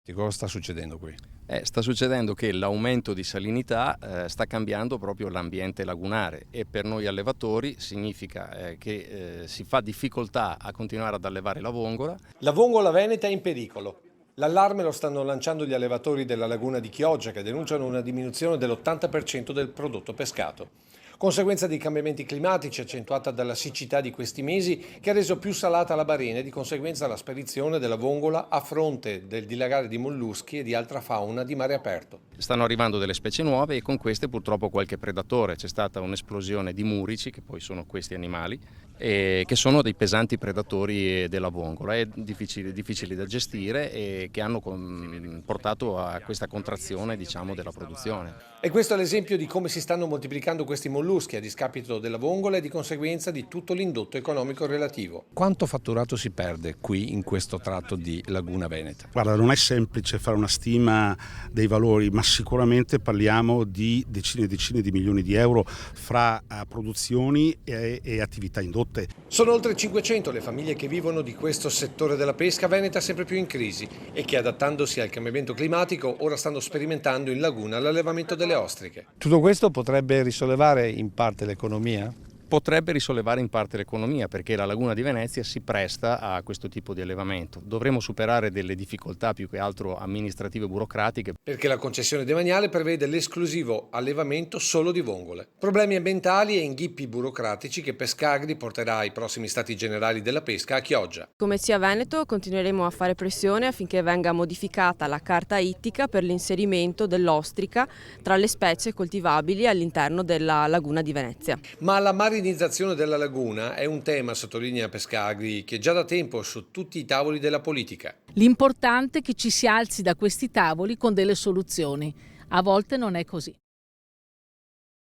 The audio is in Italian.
Che cosa sta succedendo qui? Sta succedendo che l'aumento di salinità sta cambiando proprio l'ambiente lagunare e per noi allevatori significa che si fa difficoltà a continuare ad allevare la vongola. La vongola veneta è in pericolo. L'allarme lo stanno lanciando gli allevatori della laguna di Chioggia che denunciano una diminuzione dell'80% del prodotto pescato. Conseguenza dei cambiamenti climatici accentuata dalla siccità di questi mesi che ha reso più salata la barena e di conseguenza la sparizione della vongola a fronte del dilagare di molluschi e di altra fauna di mare aperto. Stanno arrivando delle specie nuove e con queste purtroppo qualche predatore. C'è stata un'esplosione di murici, che poi sono questi animali, che sono dei pesanti predatori della vongola, è difficili da gestire e che hanno portato a questa contrazione, diciamo, della produzione. E questo è l'esempio di come si stanno moltiplicando questi molluschi a discapito della vongola e di conseguenza di tutto l'indotto economico relativo. Quanto fatturato si perde qui in questo tratto di laguna veneta? Guarda, non è semplice fare una stima dei valori, ma sicuramente parliamo di decine e decine di milioni di euro fra produzioni e attività indotte. Sono oltre 500 le famiglie che vivono di questo settore della pesca veneta sempre più in crisi e che, adattandosi al cambiamento climatico, ora stanno sperimentando in laguna l'allevamento delle ostriche. Tutto questo potrebbe risollevare in parte l'economia? Potrebbe risollevare in parte l'economia perché la laguna di Venezia si presta a questo tipo di allevamento. Dovremo superare delle difficoltà più che altro amministrative e burocratiche. Perché la concessione demaniale prevede l'esclusivo allevamento solo di vongole. Problemi ambientali e inghippi burocratici che Pescagri porterà ai prossimi stati generali della pesca a Chioggia. Come SIA Veneto continueremo a fare pressione affinché venga modificata la carta ittica per l'inserimento dell'ostrica tra le specie coltivabili all'interno della laguna di Venezia. Ma la marinizzazione della laguna è un tema, sottolinea Pescagri, che già da tempo è su tutti i tavoli della politica. L'importante è che ci si alzi da questi tavoli con delle soluzioni. A volte non è così.